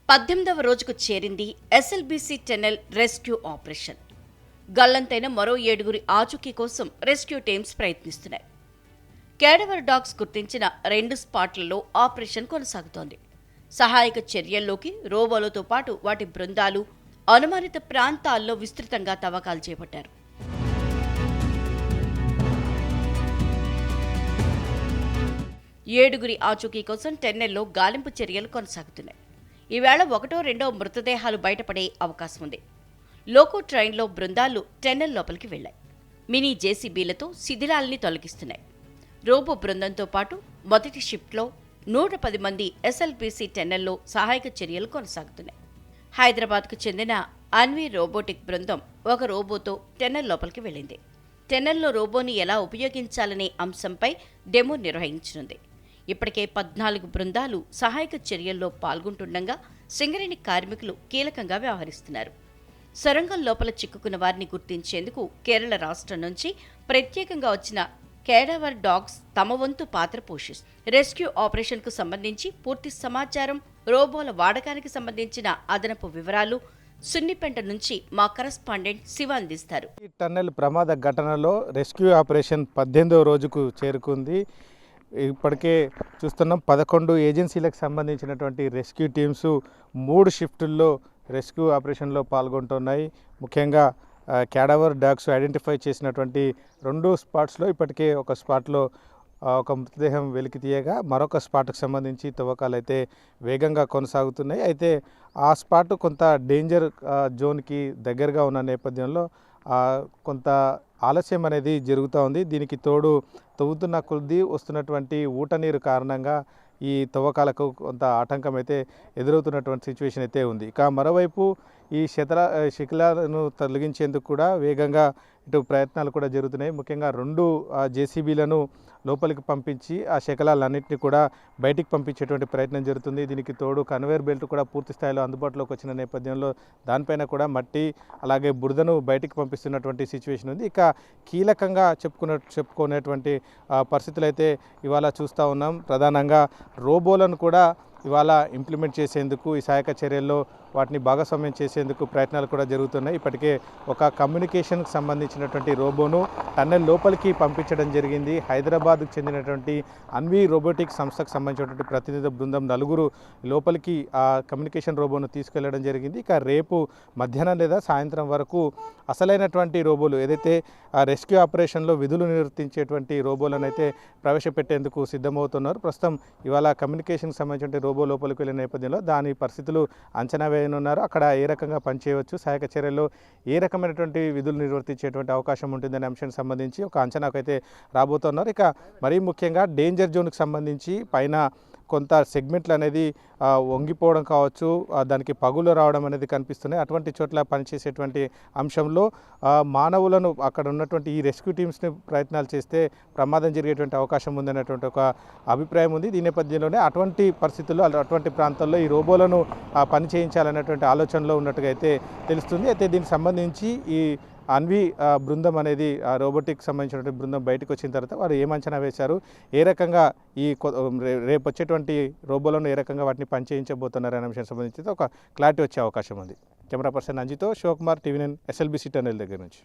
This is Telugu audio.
18వ రోజుకు చేరింది ఎస్ఎల్బీసీ టన్నెల్ రెస్క్యూ ఆపరేషన్. గల్లంతైన మరో 7 ఆచూకీ కోసం రెస్క్యూ టీమ్స్ ప్రయత్నిస్తున్నాయి. కేడవర్ డాగ్స్ గుర్తించిన 2 స్పాట్లలో ఆపరేషన్ కొనసాగుతోంది. సహాయక చర్యల్లోకి రోబోలతో పాటు వాటి బృందాలు అనుమానిత ప్రాంతాల్లో విస్తృతంగా తవ్వకాలు చేపట్టారు. ఏడుగురి ఆచూకీ కోసం టెన్నెల్లో గాలింపు చర్యలు కొనసాగుతున్నాయి. ఈవేళ 1-2 మృతదేహాలు బయటపడే అవకాశం ఉంది. లోకో ట్రైన్లో బృందాలు టెన్నెల్ లోపలికి వెళ్లాయి. మినీ జేసీబీలతో శిథిలాల్ని తొలగిస్తున్నాయి. రోబో బృందంతో పాటు మొదటి షిఫ్ట్లో 110 మంది ఎస్ఎల్బీసీ టెన్నెల్లో సహాయక చర్యలు కొనసాగుతున్నాయి. హైదరాబాద్కు చెందిన అన్వీ రోబోటిక్ బృందం ఒక రోబోతో టెన్నెల్ లోపలికి వెళ్ళింది. టెన్నెల్లో రోబోని ఎలా ఉపయోగించాలనే అంశంపై డెమో నిర్వహించనుంది. ఇప్పటికే 14 బృందాలు సహాయక చర్యల్లో పాల్గొంటుండగా సింగరేణి కార్మికులు కీలకంగా వ్యవహరిస్తున్నారు. సొరంగం లోపల చిక్కుకున్న వారిని గుర్తించేందుకు కేరళ రాష్ట్రం నుంచి ప్రత్యేకంగా వచ్చిన కేడవర్ డాగ్స్ తమ వంతు పాత్ర పోషిస్తుంది. రెస్క్యూ ఆపరేషన్కు సంబంధించి పూర్తి సమాచారం, రోబోల వాడకానికి సంబంధించిన అదనపు వివరాలు సున్నిపెంట నుంచి మా కరెస్పాండెంట్ శివ అందిస్తారు. ఈ టన్నెల్ ప్రమాద ఘటనలో రెస్క్యూ ఆపరేషన్ 18వ రోజుకు చేరుకుంది. ఇప్పటికే చూస్తున్నాం 11 ఏజెన్సీలకు సంబంధించినటువంటి రెస్క్యూ టీమ్స్ 3 షిఫ్టుల్లో రెస్క్యూ ఆపరేషన్లో పాల్గొంటున్నాయి. ముఖ్యంగా క్యాడవర్ డాగ్స్ ఐడెంటిఫై చేసినటువంటి 2 స్పాట్స్లో ఇప్పటికే ఒక స్పాట్లో ఒక మృతదేహం వెలికి తీయగా మరొక స్పాట్కు సంబంధించి తవ్వకాలు అయితే వేగంగా కొనసాగుతున్నాయి. అయితే ఆ స్పాట్ కొంత డేంజర్ జోన్కి దగ్గరగా ఉన్న నేపథ్యంలో కొంత ఆలస్యం అనేది జరుగుతూ ఉంది. దీనికి తోడు తవ్వుతున్న కొద్దీ వస్తున్నటువంటి ఊటనీరు కారణంగా ఈ తవ్వకాలకు కొంత ఆటంకం అయితే ఎదురవుతున్నటువంటి సిచ్యువేషన్ అయితే ఉంది. ఇక మరోవైపు ఈ శిథిలాలను తొలగించేందుకు కూడా వేగంగా ఇటు ప్రయత్నాలు కూడా జరుగుతున్నాయి. ముఖ్యంగా 2 జేసీబీలను లోపలికి పంపించి ఆ శకలాలన్నింటినీ కూడా బయటికి పంపించేటువంటి ప్రయత్నం జరుగుతుంది. దీనికి తోడు కన్వేర్ బెల్ట్ కూడా పూర్తి స్థాయిలో అందుబాటులోకి వచ్చిన నేపథ్యంలో దానిపైన కూడా మట్టి అలాగే బురదను బయటికి పంపిస్తున్నటువంటి సిచ్యువేషన్ ఉంది. ఇక కీలకంగా చెప్పుకునేటువంటి పరిస్థితులు అయితే ఇవాళ చూస్తూ ఉన్నాం. ప్రధానంగా రోబోలను కూడా ఇవాళ ఇంప్లిమెంట్ చేసేందుకు ఈ సహాయక చర్యల్లో వాటిని భాగస్వామ్యం చేసేందుకు ప్రయత్నాలు కూడా జరుగుతున్నాయి. ఇప్పటికే ఒక కమ్యూనికేషన్కి సంబంధించినటువంటి రోబోను టన్నెల్ లోపలికి పంపించడం జరిగింది. హైదరాబాద్కు చెందినటువంటి అన్వీ రోబోటిక్ సంస్థకు సంబంధించినటువంటి ప్రతినిధి బృందం 4 లోపలికి ఆ కమ్యూనికేషన్ రోబోను తీసుకెళ్లడం జరిగింది. ఇక రేపు మధ్యాహ్నం లేదా సాయంత్రం వరకు అసలైనటువంటి రోబోలు ఏదైతే ఆ రెస్క్యూ ఆపరేషన్లో విధులు నిర్వర్తించేటువంటి రోబోలను అయితే ప్రవేశపెట్టేందుకు సిద్ధమవుతున్నారు. ప్రస్తుతం ఇవాళ కమ్యూనికేషన్కి సంబంధించిన రోబో లోపలికి వెళ్ళిన నేపథ్యంలో దాని పరిస్థితులు అంచనా వేయనున్నారు. అక్కడ ఏ రకంగా పనిచేయవచ్చు, సహాయక చర్యల్లో ఏ రకమైనటువంటి విధులు నిర్వర్తించేటువంటి అవకాశం ఉంటుందనే అంశానికి సంబంధించి ఒక అంచనాకు అయితే రాబోతున్నారు. ఇక మరీ ముఖ్యంగా డేంజర్ జోన్కి సంబంధించి పైన కొంత సెగ్మెంట్లు అనేది వంగిపోవడం కావచ్చు, దానికి పగులు రావడం అనేది కనిపిస్తున్నాయి. అటువంటి చోట్ల పనిచేసేటువంటి అంశంలో మానవులను అక్కడ ఉన్నటువంటి ఈ రెస్క్యూ టీమ్స్ని ప్రయత్నాలు చేస్తే ప్రమాదం జరిగేటువంటి అవకాశం ఉందనేటువంటి ఒక అభిప్రాయం ఉంది. ఈ నేపథ్యంలోనే అటువంటి పరిస్థితుల్లో అటువంటి ప్రాంతాల్లో ఈ రోబోలను పని చేయించాలనేటువంటి ఆలోచనలో ఉన్నట్టుగా అయితే తెలుస్తుంది. అయితే దీనికి సంబంధించి ఈ అన్వీ బృందం అనేది రోబోటిక్ సంబంధించినటువంటి బృందం బయటకు వచ్చిన తర్వాత వారు ఏం అంచనా వేశారు, ఏ రకంగా ఈ రేపు వచ్చేటువంటి రోబోలను ఏ రకంగా వాటిని పనిచేయించబోతున్నారు అనే విషయానికి సంబంధించి ఒక క్లారిటీ వచ్చే అవకాశం ఉంది. కెమెరా పర్సన్ అంజితో శివకుమార్, టీవీ9 ఎస్ఎల్బీసీ టన్నెల్ దగ్గర నుంచి.